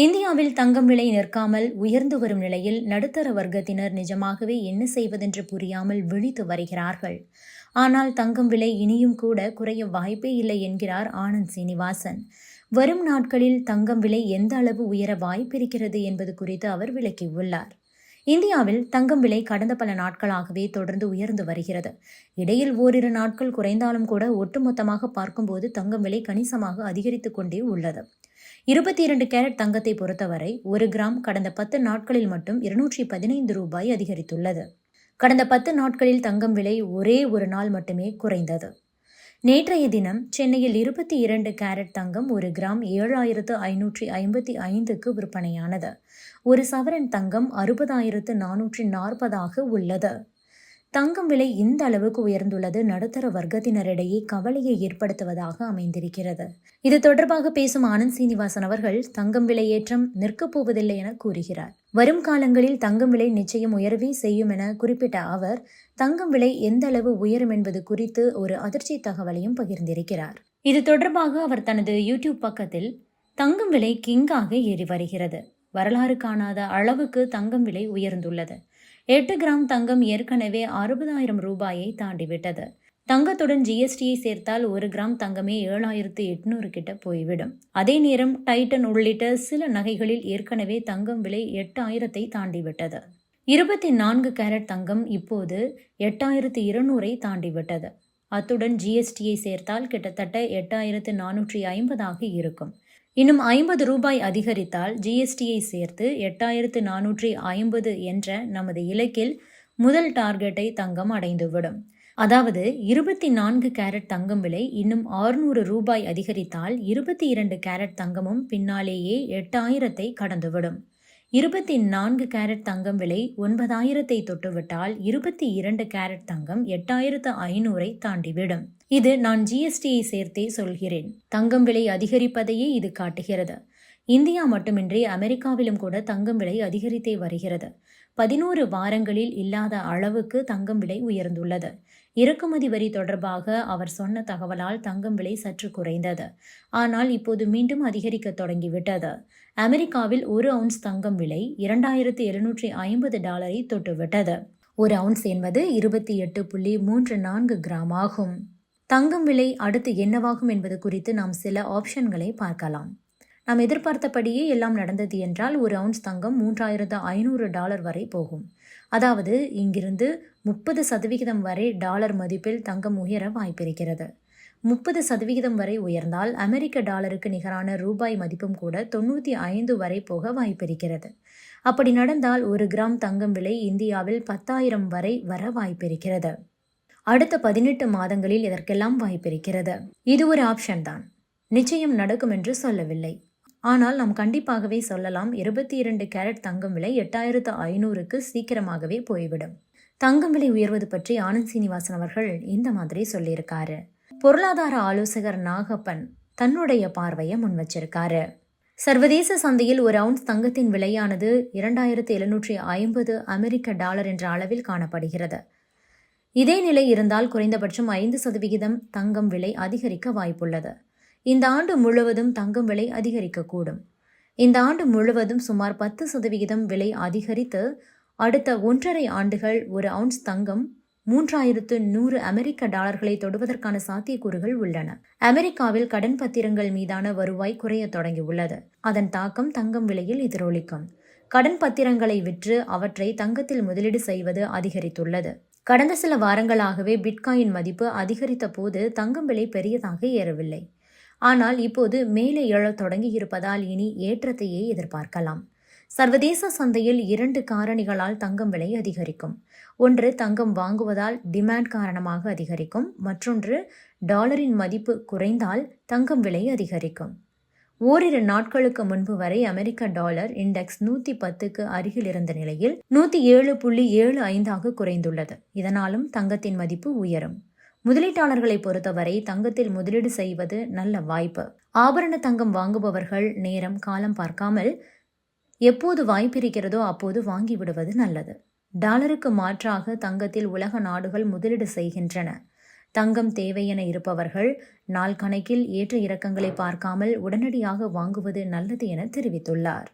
இந்தியாவில் தங்கம் விலை நிற்காமல் உயர்ந்து வரும் நிலையில் நடுத்தர வர்க்கத்தினர் நிஜமாகவே என்ன செய்வதென்று புரியாமல் விழித்து வருகிறார்கள். ஆனால் தங்கம் விலை இனியும் கூட குறைய வாய்ப்பே இல்லை என்கிறார் ஆனந்த் சீனிவாசன். வரும் நாட்களில் தங்கம் விலை எந்த அளவு உயர வாய்ப்பிருக்கிறது என்பது குறித்து அவர் விளக்கியுள்ளார். இந்தியாவில் தங்கம் விலை கடந்த பல நாட்களாகவே தொடர்ந்து உயர்ந்து வருகிறது. இடையில் ஓரிரு நாட்கள் குறைந்தாலும் கூட ஒட்டுமொத்தமாக பார்க்கும்போது தங்கம் விலை கணிசமாக அதிகரித்துக் கொண்டே உள்ளது. 22 கேரட் தங்கத்தை பொறுத்தவரை 1 கிராம் கடந்த 10 நாட்களில் மட்டும் 215 ரூபாய் அதிகரித்துள்ளது. கடந்த 10 நாட்களில் தங்கம் விலை ஒரே ஒரு நாள் மட்டுமே குறைந்தது. நேற்றைய தினம் சென்னையில் 22 கேரட் தங்கம் 1 கிராம் 7,555க்கு விற்பனையானது. ஒரு சவரன் தங்கம் 60,440 உள்ளது. தங்கம் விலை இந்த அளவுக்கு உயர்ந்துள்ளது நடுத்தர வர்க்கத்தினரிடையே கவலையை ஏற்படுத்துவதாக அமைந்திருக்கிறது. இது தொடர்பாக பேசும் ஆனந்த் சீனிவாசன் அவர்கள் தங்கம் விலை ஏற்றம் நிற்கப் போவதில்லை என கூறுகிறார். வரும் காலங்களில் தங்கம் விலை நிச்சயம் உயரவே செய்யும் என குறிப்பிட்ட அவர் தங்கம் விலை எந்த அளவு உயரும் என்பது குறித்து ஒரு அதிர்ச்சி தகவலையும் பகிர்ந்திருக்கிறார். இது தொடர்பாக அவர் தனது யூடியூப் பக்கத்தில் தங்கம் விலை கிங்காக ஏறி வருகிறது. வரலாறு காணாத அளவுக்கு தங்கம் விலை உயர்ந்துள்ளது. 8 கிராம் தங்கம் ஏற்கனவே 60,000 ரூபாயை தாண்டிவிட்டது. தங்கத்துடன் ஜிஎஸ்டியை சேர்த்தால் 1 கிராம் தங்கமே 7,800 கிட்ட போய்விடும். அதே நேரம் டைட்டன் உள்ளிட்ட சில நகைகளில் ஏற்கனவே தங்கம் விலை 8,000 தாண்டிவிட்டது. 24 கேரட் தங்கம் இப்போது 8,200 தாண்டிவிட்டது. அத்துடன் ஜிஎஸ்டியை சேர்த்தால் கிட்டத்தட்ட 8,450 இருக்கும். இன்னும் 50 ரூபாய் அதிகரித்தால் ஜிஎஸ்டியை சேர்த்து 8,450 என்ற நமது இலக்கில் முதல் டார்கெட்டை தங்கம் அடைந்துவிடும். அதாவது 24 கேரட் தங்கம் விலை இன்னும் 600 ரூபாய் அதிகரித்தால் 22 கேரட் தங்கமும் பின்னாலேயே 8,000 கடந்துவிடும். 24 கேரட் தங்கம் விலை 9,000 தொட்டுவிட்டால் 22 கேரட் தங்கம் 8,500 தாண்டிவிடும். இது நான் ஜிஎஸ்டியை சேர்த்தே சொல்கிறேன். தங்கம் விலை அதிகரிப்பதையே இது காட்டுகிறது. இந்தியா மட்டுமின்றி அமெரிக்காவிலும் கூட தங்கம் விலை அதிகரித்தே வருகிறது. 11 வாரங்களில் இல்லாத அளவுக்கு தங்கம் விலை உயர்ந்துள்ளது. இறக்குமதி வரி தொடர்பாக அவர் சொன்ன தகவலால் தங்கம் விலை சற்று குறைந்தது. ஆனால் இப்போது மீண்டும் அதிகரிக்க தொடங்கிவிட்டது. அமெரிக்காவில் 1 அவுன்ஸ் தங்கம் விலை $2,750 தொட்டுவிட்டது. 1 அவுன்ஸ் என்பது 28.34 கிராம் ஆகும். தங்கம் விலை அடுத்து என்னவாகும் என்பது குறித்து நாம் சில ஆப்ஷன்களை பார்க்கலாம். நாம் எதிர்பார்த்தபடியே எல்லாம் நடந்தது என்றால் 1 அவுன்ஸ் தங்கம் $3,500 வரை போகும். அதாவது இங்கிருந்து 30% வரை டாலர் மதிப்பில் தங்கம் உயர வாய்ப்பிருக்கிறது. 30% வரை உயர்ந்தால் அமெரிக்க டாலருக்கு நிகரான ரூபாய் மதிப்பும் கூட 95 வரை போக வாய்ப்பிருக்கிறது. அப்படி நடந்தால் 1 கிராம் தங்கம் விலை இந்தியாவில் 10,000 வரை வர வாய்ப்பிருக்கிறது. அடுத்த 18 மாதங்களில் இதற்கெல்லாம் வாய்ப்பிருக்கிறது. இது ஒரு ஆப்ஷன் தான். நிச்சயம் நடக்கும் என்று சொல்லவில்லை. ஆனால் நாம் கண்டிப்பாகவே சொல்லலாம் 22 கேரட் தங்கம் விலை 8,500க்கு சீக்கிரமாகவே போய்விடும். தங்கம் விலை உயர்வது பற்றி ஆனந்த் சீனிவாசன் அவர்கள் இந்த மாதிரி சொல்லியிருக்காரு. பொருளாதார ஆலோசகர் நாகப்பன் தன்னுடைய பார்வையை முன் வச்சிருக்காரு. சர்வதேச சந்தையில் 1 அவுன்ஸ் தங்கத்தின் விலையானது 2,750 அமெரிக்க டாலர் என்ற அளவில் காணப்படுகிறது. இதே நிலை இருந்தால் குறைந்தபட்சம் 5% தங்கம் விலை அதிகரிக்க வாய்ப்புள்ளது. இந்த ஆண்டு முழுவதும் தங்கம் விலை அதிகரிக்கக்கூடும். இந்த ஆண்டு முழுவதும் சுமார் 10% விலை அதிகரித்து அடுத்த 1.5 ஆண்டுகள் 1 அவுன்ஸ் தங்கம் 3,100 அமெரிக்க டாலர்களை தொடுவதற்கான சாத்தியக்கூறுகள் உள்ளன. அமெரிக்காவில் கடன் பத்திரங்கள் மீதான வருவாய் குறைய தொடங்கியுள்ளது. அதன் தாக்கம் தங்கம் விலையில் எதிரொலிக்கும். கடன் பத்திரங்களை விற்று அவற்றை தங்கத்தில் முதலீடு செய்வது அதிகரித்துள்ளது. கடந்த சில வாரங்களாகவே பிட்காயின் மதிப்பு அதிகரித்த போது தங்கம் விலை பெரியதாக ஏறவில்லை. ஆனால் இப்போது மேலே எழத் தொடங்கி இருப்பதால் இனி ஏற்றத்தையே எதிர்பார்க்கலாம். சர்வதேச சந்தையில் 2 காரணிகளால் தங்கம் விலை அதிகரிக்கும். ஒன்று தங்கம் வாங்குவதால் டிமாண்ட் காரணமாக அதிகரிக்கும். மற்றொன்று டாலரின் மதிப்பு குறைந்தால் தங்கம் விலை அதிகரிக்கும். ஓரிரு நாட்களுக்கு முன்பு வரை அமெரிக்க டாலர் இண்டெக்ஸ் 110க்கு அருகில் இருந்த நிலையில் 107.75 குறைந்துள்ளது. இதனாலும் தங்கத்தின் மதிப்பு உயரும். முதலீட்டாளர்களை பொறுத்தவரை தங்கத்தில் முதலீடு செய்வது நல்ல வாய்ப்பு. ஆபரண தங்கம் வாங்குபவர்கள் நேரம் காலம் பார்க்காமல் எப்போது வாய்ப்பிருக்கிறதோ அப்போது வாங்கிவிடுவது நல்லது. டாலருக்கு மாற்றாக தங்கத்தில் உலக நாடுகள் முதலீடு செய்கின்றன. தங்கம் தேவை என இருப்பவர்கள் நாள் கணக்கில் ஏற்ற இறக்கங்களை பார்க்காமல் உடனடியாக வாங்குவது நல்லது என தெரிவித்துள்ளார்.